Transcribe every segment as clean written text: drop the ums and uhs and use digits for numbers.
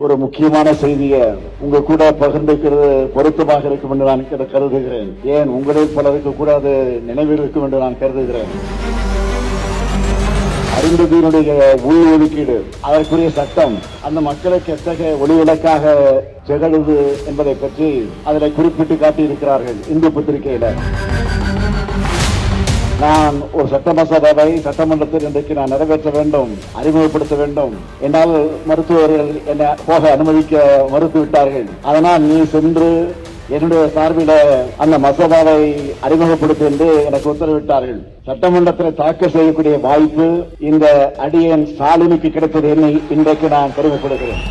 ஒரு முக்கியமான செய்தியை உங்க கூட பகிர்ந்துக்கிறது பொருத்தமாக இருக்கும் என்று நான் கருதுகிறேன். ஏன் உங்களில் பலருக்கு கூட அது நினைவில் இருக்கும் என்று நான் கருதுகிறேன். அறிந்ததனுடைய உள் ஒதுக்கீடு, அதற்குரிய சட்டம் அந்த மக்களுக்கு எத்தகைய ஒளிவிளக்காக திகழுது என்பதை பற்றி அதில் குறிப்பிட்டு காட்டியிருக்கிறார்கள் இந்து பத்திரிகையில. நான் ஒரு சட்ட மசோதாவை சட்டமன்றத்தில் இன்றைக்கு நான் நிறைவேற்ற வேண்டும், அறிமுகப்படுத்த வேண்டும். என்னால் மருத்துவர்கள் என்னை போக அனுமதிக்க மறுத்துவிட்டார்கள். அதனால் நீ சென்று என்னுடைய சார்பில் அந்த மசோதாவை அறிமுகப்படுத்த என்று எனக்கு உத்தரவிட்டார்கள். சட்டமன்றத்தில் தாக்கல் செய்யக்கூடிய வாய்ப்பு இந்த அடியேன் ஸ்டாலினுக்கு கிடைத்தது என்னை இன்றைக்கு நான் பெருமைப்படுகிறேன்.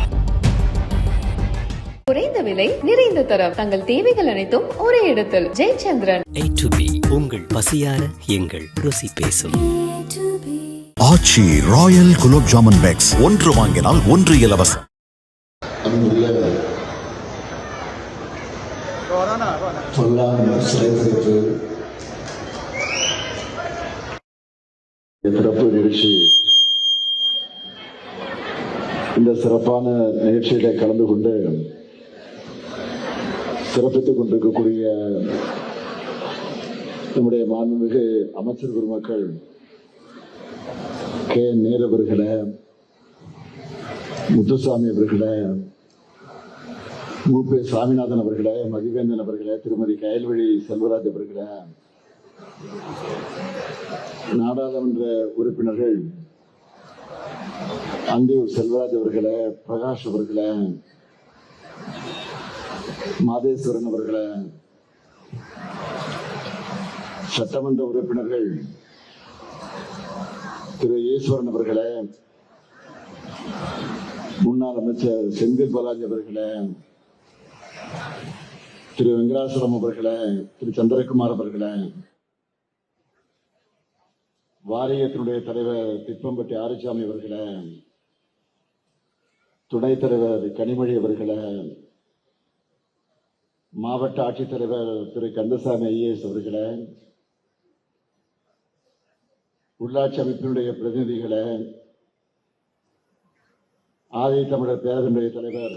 குறைந்த விலை, நிறைந்த தரம், தங்கள் தேவைகள் அனைத்தும் ஒரே இடத்தில். ஜெயச்சந்திரன். உங்கள் பசியார எங்கள் ருசி பேசும். ஆச்சி ராயல் குலோப் ஜாமுன் பேக்ஸ், ஒன்று வாங்கினால் ஒன்று இலவசம். சிறப்பு நிகழ்ச்சி. இந்த சிறப்பான நிகழ்ச்சியில கலந்து கொண்டு சிறப்பித்துக் கொண்டிருக்கக்கூடிய நம்முடைய மாண்புமிகு அமைச்சர் பெருமக்கள் கே. நேரு அவர்களே, முத்துசாமி அவர்களே, மு. பி. சாமிநாதன் அவர்களே, மதிவேந்தன் அவர்களே, திருமதி கயல்விழி செல்வராஜ் அவர்களே, நாடாளுமன்ற உறுப்பினர்கள் அந்தியூர் செல்வராஜ் அவர்களே, பிரகாஷ் அவர்களே, மாதேஸ்வரன் அவர்களே, சட்டமன்ற உறுப்பினர்கள் திரு ஈஸ்வரன் அவர்களே, முன்னாள் அமைச்சர் செந்தில் பாலாஜி அவர்களே, திரு வெங்கடாசலம் அவர்களே, திரு சந்திரகுமார் அவர்களே, வாரியத்தினுடைய தலைவர் திப்பம்பட்டி ஆரிச்சாமி அவர்களே, துணைத் தலைவர் கனிமொழி அவர்களே, மாவட்ட ஆட்சித்தலைவர் திரு கந்தசாமி ஐஏஎஸ் அவர்களே, உள்ளாட்சி அமைப்பினுடைய பிரதிநிதிகளே, ஆதி தமிழர் பேரவையினுடைய தலைவர்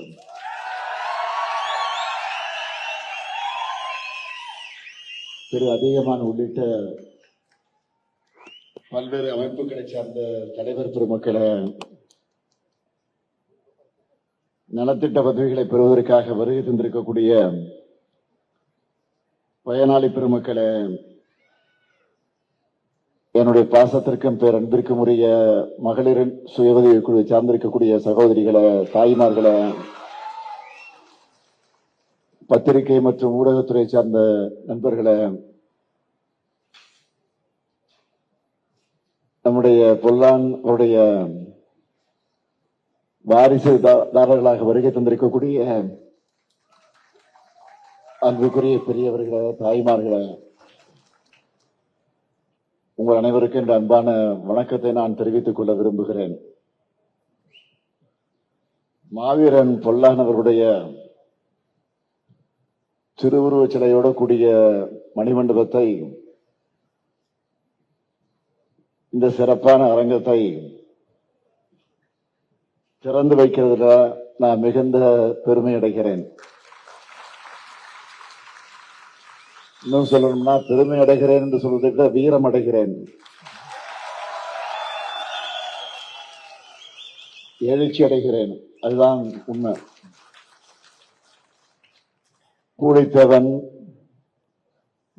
திரு அதிகமான் உள்ளிட்ட பல்வேறு அமைப்புகளை சார்ந்த தலைவர் பெருமக்களே, நலத்திட்ட பதவிகளை பெறுவதற்காக வருகை தந்திருக்கக்கூடிய பயனாளி பெருமக்களே, என்னுடைய பாசத்திற்கும் பேரன்பிற்கும் உரிய மகளிரின் சுய உதவி குழுவை சார்ந்திருக்கக்கூடிய சகோதரிகளே, தாய்மார்களே, பத்திரிகை மற்றும் ஊடகத்துறை சார்ந்த நண்பர்களே, நம்முடைய பொல்லான் அவருடைய வாரிசுதாரர்களாக வருகை தந்திருக்கக்கூடிய அன்புக்குரிய பெரியவர்களே, தாய்மார்களே, உங்கள் அனைவருக்கும் என்ற அன்பான வணக்கத்தை நான் தெரிவித்துக் கொள்ள விரும்புகிறேன். மாவீரன் பொல்லான் அவருடைய திருவுருவச் சிலையோடு கூடிய மணிமண்டபத்தை, இந்த சிறப்பான அரங்கத்தை திறந்து வைக்கிறதுல நான் மிகுந்த பெருமை அடைகிறேன். இன்னும் சொல்லணும்னா பெருமை அடைகிறேன் என்று சொல்வதை விட வீரம் அடைகிறேன், எழுச்சி அடைகிறேன். அதுதான் உண்மை. கூடைத்தேவன்,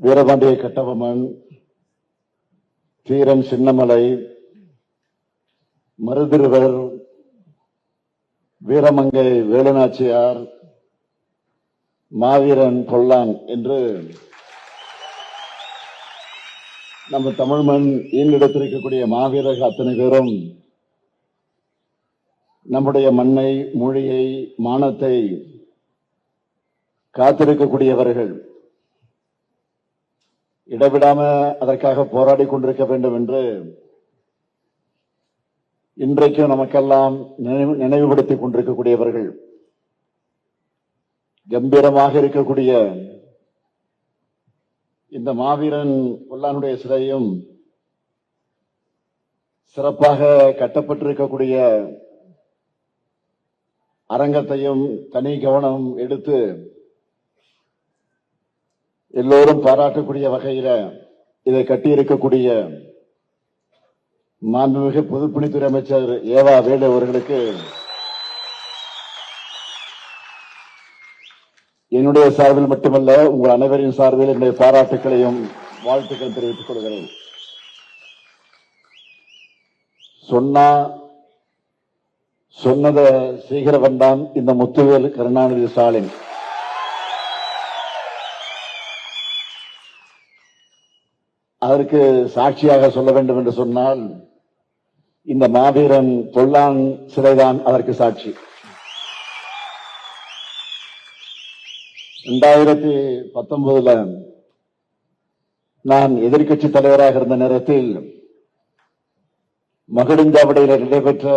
வீரபாண்டிய கட்டபொம்மன், தீரன் சின்னமலை, மருதிருவர், வீரமங்கை வேலுநாச்சியார், மாவீரன் பொல்லான் என்று நம்ம தமிழ் மண் ஈண்டெடுத்திருக்கக்கூடிய மாவீரர்கள் அத்தனை பேரும் நம்முடைய மண்ணை, மொழியை, மானத்தை காத்திருக்கக்கூடியவர்கள். இடவிடாம அதற்காக போராடி கொண்டிருக்க வேண்டும் என்று இன்றைக்கும் நமக்கெல்லாம் நினைவுபடுத்திக் கொண்டிருக்கக்கூடியவர்கள். கம்பீரமாக இருக்கக்கூடிய இந்த மாவீரன் பொல்லானுடைய சிலையும் சிறப்பாக கட்டப்பட்டிருக்கக்கூடிய அரங்கத்தையும் தனி கவனம் எடுத்து எல்லோரும் பாராட்டக்கூடிய வகையில இதை கட்டியிருக்கக்கூடிய மாண்புமிகு பொதுப்பணித்துறை அமைச்சர் ஏவா வேலு அவர்களுக்கு என்னுடைய சார்பில் மட்டுமல்ல, உங்கள் அனைவரின் சார்பில் என்னுடைய பாராட்டுக்களையும் வாழ்த்துக்கள் தெரிவித்துக் கொள்கிறேன். சொன்னதை செய்கிறவன் தான் இந்த முத்துவேல் கருணாநிதி ஸ்டாலின். அதற்கு சாட்சியாக சொல்ல வேண்டும் என்று சொன்னால் இந்த மாவீரன் பொல்லான் சிலைதான் அதற்கு சாட்சி. 2019 நான் எதிர்க்கட்சி தலைவராக இருந்த நேரத்தில் மகுடஞ்சாவடியில் நடைபெற்ற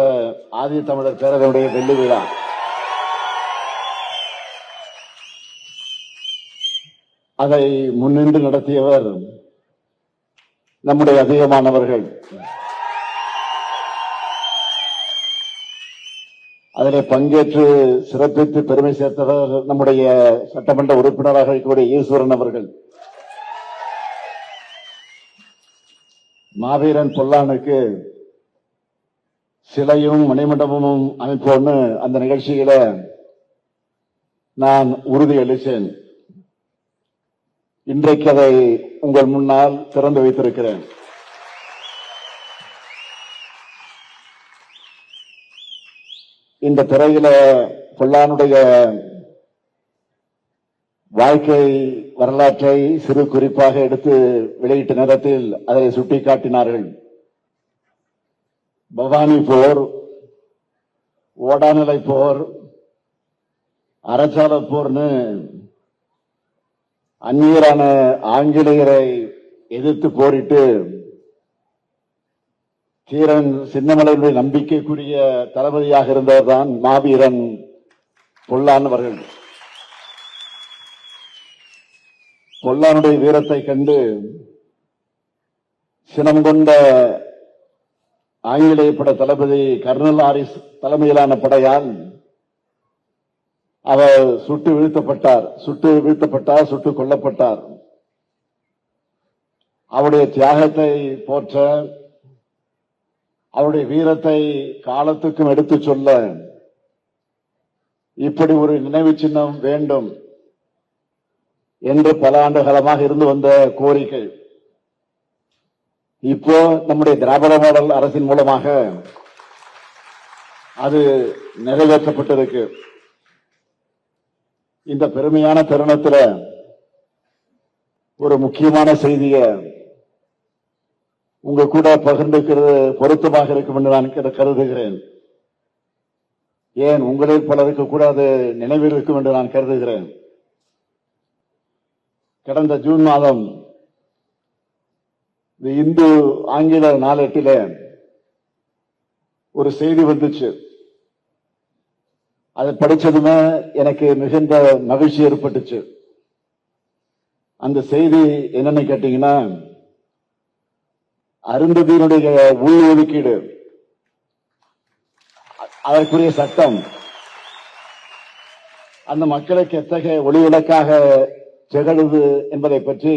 ஆதி தமிழர் பேரவையுடைய வெள்ளி விழா. அதை முன்னின்று நடத்தியவர் நம்முடைய அதிகமானவர்கள். அதிலே பங்கேற்று சிறப்பித்து பெருமை சேர்த்தவர் நம்முடைய சட்டமன்ற உறுப்பினராக இருக்கக்கூடிய ஈஸ்வரன் அவர்கள். மாவீரன் பொல்லானுக்கு சிலையும் மணிமண்டபமும் அமைப்போன்னு அந்த நிகழ்ச்சியில நான் உறுதி அளித்தேன். இன்றைக்கு அதை உங்கள் முன்னால் திறந்து வைத்திருக்கிறேன். இந்த திரையில பொல்லானுடைய வாழ்க்கை வரலாற்றை சிறு குறிப்பாக எடுத்து வெளியிட்ட நேரத்தில் அதை சுட்டிக்காட்டினார்கள். பவானி போர், ஓடாநிலை போர், அரசால போர்னு அந்நியரான ஆங்கிலேயரை எதிர்த்து போரிட்டு தீரன் சின்னமலையுடைய நம்பிக்கைக்குரிய தளபதியாக இருந்தவர்தான் மாவீரன் பொல்லான் அவர்கள். பொல்லானுடைய வீரத்தை கண்டு சினம் கொண்ட ஆங்கிலேய படை தளபதி கர்னல் ஆரிஸ் தலைமையிலான படையால் அவர் சுட்டுக் கொல்லப்பட்டார். அவருடைய தியாகத்தை போற்ற, அவருடைய வீரத்தை காலத்துக்கும் எடுத்துச் சொல்ல இப்படி ஒரு நினைவு சின்னம் வேண்டும் என்று பல ஆண்டு காலமாக இருந்து வந்த கோரிக்கை இப்போ நம்முடைய திராவிட மாடல் அரசின் மூலமாக அது நிறைவேற்றப்பட்டிருக்கு. இந்த பெருமையான தருணத்தில் ஒரு முக்கியமான செய்தியை உங்க கூட பகிர்ந்துக்கிறது பொருத்தமாக இருக்கும் என்று நான் கருதுகிறேன். ஏன் உங்களில் பலருக்கு கூட அது நினைவில் இருக்கும் என்று நான் கருதுகிறேன். கடந்த ஜூன் மாதம் இந்து ஆங்கில நாளேட்டில ஒரு செய்தி வந்துச்சு. அதை படிச்சதுமே எனக்கு மிகுந்த மகிழ்ச்சி ஏற்பட்டுச்சு. அந்த செய்தி என்னன்னு கேட்டீங்கன்னா, அருந்ததியினுடைய உள் ஒதுக்கீடு, அதற்குரிய சட்டம் அந்த மக்களுக்கு எத்தகைய ஒளிவிளக்காக திகழுது என்பதை பற்றி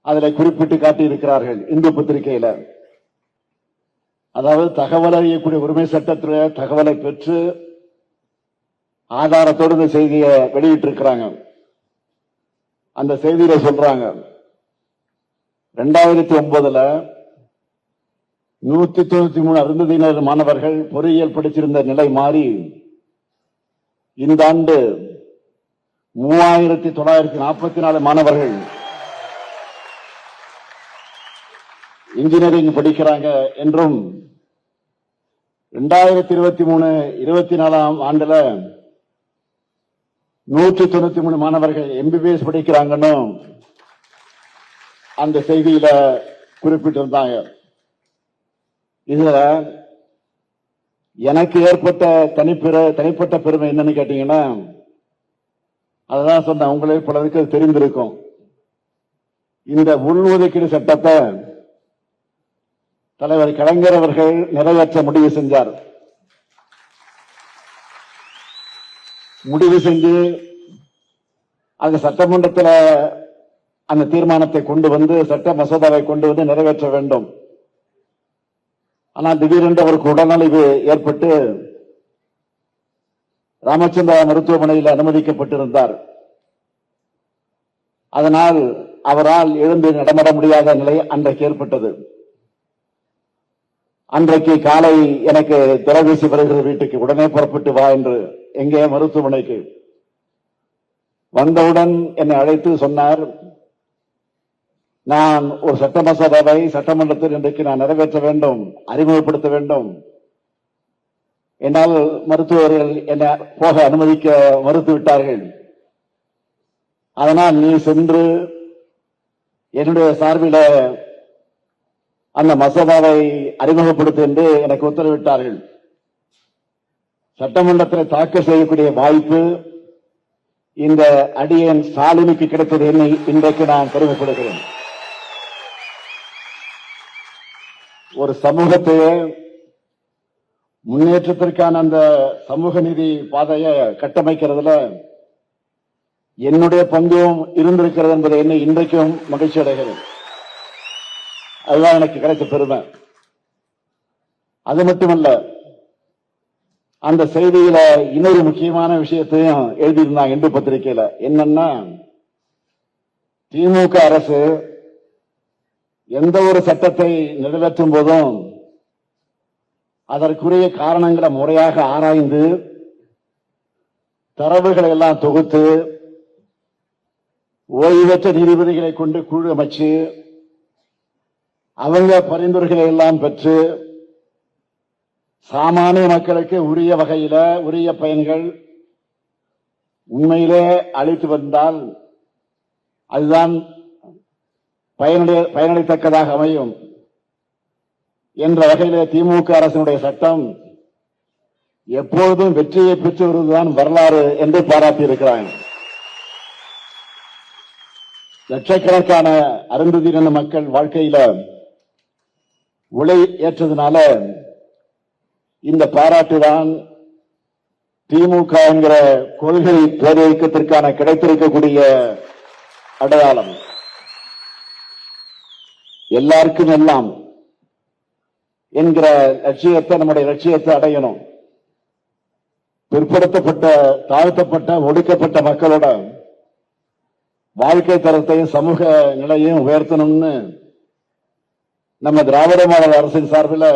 அதில் குறிப்பிட்டு காட்டியிருக்கிறார்கள் இந்து பத்திரிகையில. அதாவது தகவல் அறியக்கூடிய உரிமை சட்டத்தில் தகவலை பெற்று ஆதாரத்தோடு இந்த செய்தியை வெளியிட்டிருக்கிறாங்க. அந்த செய்தியில சொல்றாங்க, 2009 193 அருந்ததியினர் மாணவர்கள் பொறியியல் படிச்சிருந்த நிலை மாறி இந்த ஆண்டு 3944 மாணவர்கள் இன்ஜினியரிங் படிக்கிறாங்க என்றும் 2023-24 ஆண்டுல 193 மாணவர்கள் MBBS படிக்கிறாங்கன்னு அந்த செய்தியில குறிப்பிட்டிருந்தாங்க. இதுல எனக்கு ஏற்பட்ட தனிப்பட்ட பெருமை என்னன்னு கேட்டீங்கன்னா, அதுதான் சொன்ன உங்களே பலருக்கு தெரிந்திருக்கும். இந்த உள்ஒதுக்கீடு சட்டத்தை தலைவர் கலைஞர் அவர்கள் நிறைவேற்ற முடிவு செஞ்சார். முடிவு செஞ்சு அந்த சட்டமன்றத்தில் அந்த தீர்மானத்தை கொண்டு வந்து சட்ட மசோதாவை கொண்டு வந்து நிறைவேற்ற வேண்டும். ஆனால் திடீரென்று அவருக்கு உடல்நலிவு ஏற்பட்டு ராமச்சந்திரா மருத்துவமனையில் அனுமதிக்கப்பட்டிருந்தார். அதனால் அவரால் எழுந்து நடமாட முடியாத நிலை அன்றைக்கு ஏற்பட்டது. அன்றைக்கு காலை எனக்கு தொலைபேசி வருகிறது வீட்டுக்கு, உடனே புறப்பட்டு வா என்று. எங்கே? மருத்துவமனைக்கு. வந்தவுடன் என்னை அழைத்து சொன்னார், நான் ஒரு சட்ட மசோதாவை சட்டமன்றத்தில் இன்றைக்கு நான் நிறைவேற்ற வேண்டும், அறிமுகப்படுத்த வேண்டும். என்னால் மருத்துவர்கள் என்னை போக அனுமதிக்க மறுத்துவிட்டார்கள். அதனால் நீ சென்று என்னுடைய சார்பில் அந்த மசோதாவை அறிமுகப்படுத்த என்று எனக்கு உத்தரவிட்டார்கள். சட்டமன்றத்தில் தாக்கல் செய்யக்கூடிய வாய்ப்பு இந்த அடியேன் ஸ்டாலினுக்கு கிடைத்தது என்னை இன்றைக்கு நான் பெருமைப்படுகிறேன். ஒரு சமூகத்தையே முன்னேற்றத்திற்கான அந்த சமூக நீதி பாதையை கட்டமைக்கிறதுல என்னுடைய பங்கும் இருந்திருக்கிறது என்பதை என்னை இன்றைக்கும் மகிழ்ச்சி அடைகிறேன். அதுதான் எனக்கு கிடைத்த பெருமை. அது மட்டுமல்ல, அந்த செய்தியில இன்னொரு முக்கியமான விஷயத்தையும் எழுதியிருந்தாங்க இந்து பத்திரிகையில. என்னன்னா, திமுக அரசு எந்த ஒரு சட்டத்தை நிறைவேற்றும் போதும் அதற்குரிய காரணங்களை முறையாக ஆராய்ந்து தரவுகளை எல்லாம் தொகுத்து ஓய்வு பெற்ற நீதிபதிகளை கொண்டு குழு அமைச்சு அவங்க பரிந்துரைகளை எல்லாம் பெற்று சாமானிய மக்களுக்கு உரிய வகையில உரிய பயன்கள் உண்மையிலே அளித்து வந்தால் அதுதான் பயனளித்தக்கதாக அமையும் என்ற வகையிலே திமுக அரசினுடைய சட்டம் எப்பொழுதும் வெற்றியை பெற்று வருவதுதான் வரலாறு என்று பாராட்டியிருக்கிறாங்க. லட்சக்கணக்கான அருந்ததியின மக்கள் வாழ்க்கையில உலை ஏற்றதுனால இந்த பாராட்டுதான் திமுக என்கிற கொள்கை பேரியக்கத்திற்கான கிடைத்திருக்கக்கூடிய அடையாளம். எல்லாருக்கும் எல்லாம் என்கிற லட்சியத்தை, நம்முடைய லட்சியத்தை அடையணும். பிற்படுத்தப்பட்ட, தாழ்த்தப்பட்ட, ஒடுக்கப்பட்ட மக்களோட வாழ்க்கை தரத்தையும் சமூக நிலையையும் உயர்த்தணும்னு நம்ம திராவிட மாடல் அரசின் சார்பில்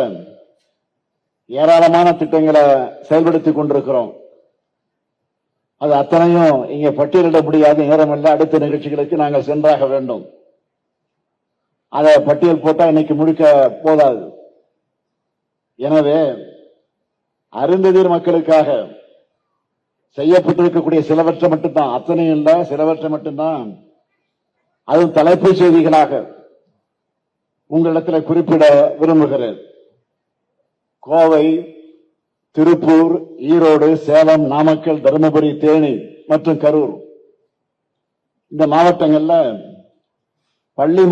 ஏராளமான திட்டங்களை செயல்படுத்திக் கொண்டிருக்கிறோம். அது அத்தனையும் இங்கே பட்டியலிட முடியாத நேரமல்ல. அடுத்த நிகழ்ச்சிகளுக்கு நாங்கள் சென்றாக வேண்டும். அதை பட்டியல் போட்டா இன்னைக்கு முடிக்க போதாது. எனவே அருந்ததியர் மக்களுக்காக செய்யப்பட்டிருக்கக்கூடிய சிலவற்றை மட்டும்தான், அத்தனையும் இல்ல, சிலவற்றை மட்டும்தான், அதுவும் தலைப்புச் செய்திகளாக உங்களிடத்தில் குறிப்பிட விரும்புகிறேன். கோவை, திருப்பூர், ஈரோடு, சேலம், நாமக்கல், தருமபுரி, தேனி மற்றும் கரூர் இந்த மாவட்டங்கள்ல பள்ளி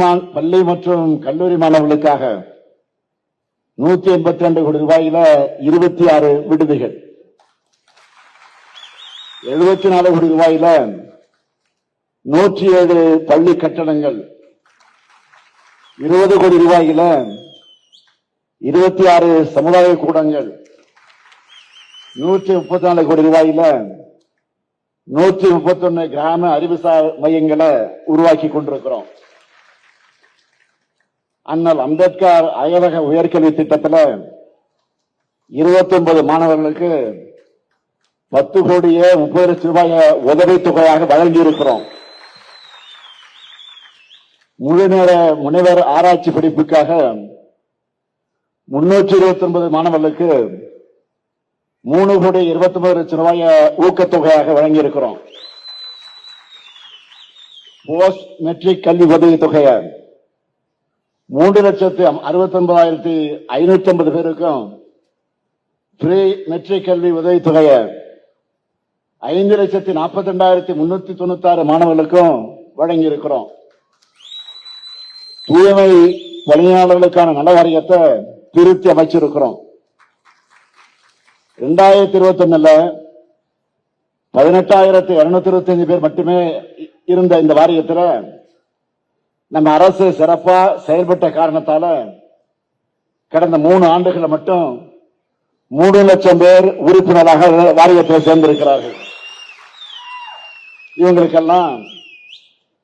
மற்றும் கல்லூரி மாணவர்களுக்காக 182 கோடி ரூபாயில 26 விடுதிகள், 74 கோடி ரூபாயில 107 பள்ளி கட்டடங்கள், 20 கோடி ரூபாயில 26 சமுதாய கூடங்கள், 134 கோடி ரூபாயில 131 கிராம அறிவுசார் மையங்களை உருவாக்கி கொண்டிருக்கிறோம். அண்ணல் அம்பேத்கர் அயலக உயர்கல்வி திட்டத்தில் 29 மாணவர்களுக்கு 10 கோடியே 30 லட்சம் ரூபாய் உதவித்தொகையாக வழங்கியிருக்கிறோம். முழுநேர முனைவர் ஆராய்ச்சி படிப்புக்காக 329 மாணவர்களுக்கு 3 கோடி 29 லட்சம் ரூபாய் ஊக்கத்தொகையாக வழங்கியிருக்கிறோம். போஸ்ட் மெட்ரிக் கல்வி உதவித்தொகையை 3,69,550 பேருக்கும், ப்ரீ மெட்ரிக் கல்வி உதவித்தொகையை 5,42,396 மாணவர்களுக்கும் வழங்கியிருக்கிறோம். தூய்மை பணியாளர்களுக்கான நல வாரியத்தை திருத்தி அமைச்சிருக்கிறோம். 2021 18,225 பேர் மட்டுமே இருந்த இந்த வாரியத்தில் நம்ம அரசு சிறப்பா செயல்பட்ட காரணத்தால கடந்த 3 ஆண்டுகள் மட்டும் 3 லட்சம் பேர் உறுப்பினராக வாரியத்தில் சேர்ந்திருக்கிறார்கள். இவங்களுக்கெல்லாம்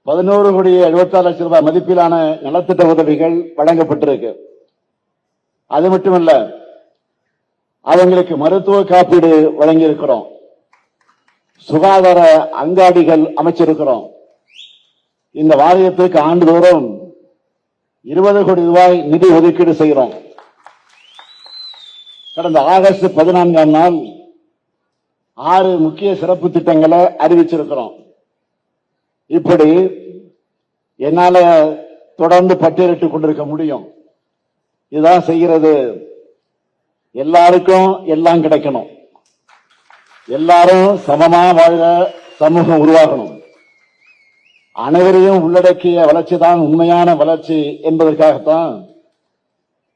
11,74,00,000 மதிப்பிலான நலத்திட்ட உதவிகள் வழங்கப்பட்டிருக்கு. அது மட்டுமல்ல, அவங்களுக்கு மருத்துவ காப்பீடு வழங்கி இருக்கிறோம், சுகாதார அங்காடிகள் அமைச்சிருக்கிறோம். இந்த வாரியத்திற்கு ஆண்டுதோறும் 20 கோடி ரூபாய் நிதி ஒதுக்கீடு செய்கிறோம். கடந்த ஆகஸ்ட் 14ஆம் நாள் 6 முக்கிய சிறப்பு திட்டங்களை அறிவிச்சிருக்கிறோம். இப்படி என்னால தொடர்ந்து பட்டியலிட்டுக் கொண்டிருக்க முடியும். இதுதான் செய்கிறது. எல்லாருக்கும் எல்லாம் கிடைக்கணும், எல்லாரும் சமமா வாழ சமூகம் உருவாகணும், அனைவரையும் உள்ளடக்கிய வளர்ச்சி தான் உண்மையான வளர்ச்சி என்பதற்காகத்தான்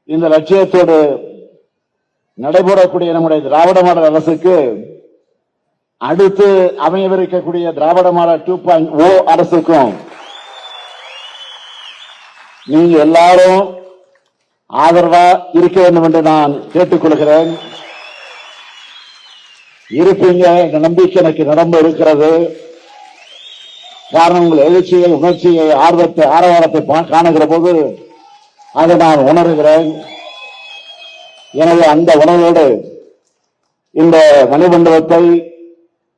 இந்த லட்சியத்தோடு நடைபெறக்கூடிய நம்முடைய திராவிட மாடல் அரசுக்கு அடுத்து அமையவிருக்கக்கூடிய திராவிட மாடல் 2.0 அரசுக்கும் நீங்க எல்லாரும் ஆதரவா இருக்க வேண்டும் என்று நான் கேட்டுக்கொள்கிறேன். இருப்பீங்க என்ற நம்பிக்கை எனக்கு நிரம்ப இருக்கிறது. காரணம், உங்கள் எழுச்சியை, உணர்ச்சியை, ஆர்வத்தை, ஆரவாரத்தை காணுகிற போது அதை நான் உணர்கிறேன். எனவே அந்த உணர்வோடு இந்த மணிமண்டபத்தை,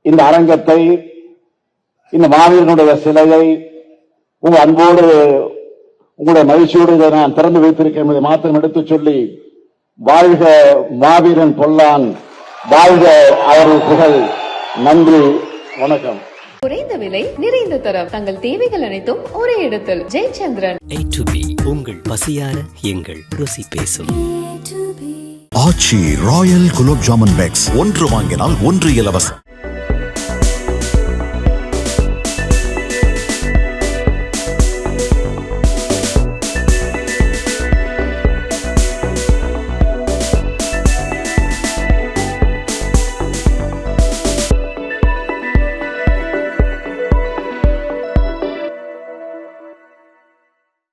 இந்த அரங்கத்தை, இந்த மாவீரனுடைய சிலையை உங்கள் அன்போடு, உங்களுடைய மகிழ்ச்சியோடு இதை நான் திறந்து வைத்திருக்கேன் என்பதை மாத்திரம் எடுத்துச் சொல்லி, வாழ்க மாவீரன் பொல்லான், வாழ்க அவர்கள் புகழ். நன்றி, வணக்கம். குறைந்த விலை, நிறைந்த தரம், தங்கள் தேவைகள் அனைத்தும் ஒரே இடத்தில். ஜெயச்சந்திரன். A to B உங்கள் பசியார எங்கள் ருசி பேசும். ஆச்சி ராயல் குலோப் ஜாமுன் பேக்ஸ் 1 வாங்கினால் 1 இலவசம்.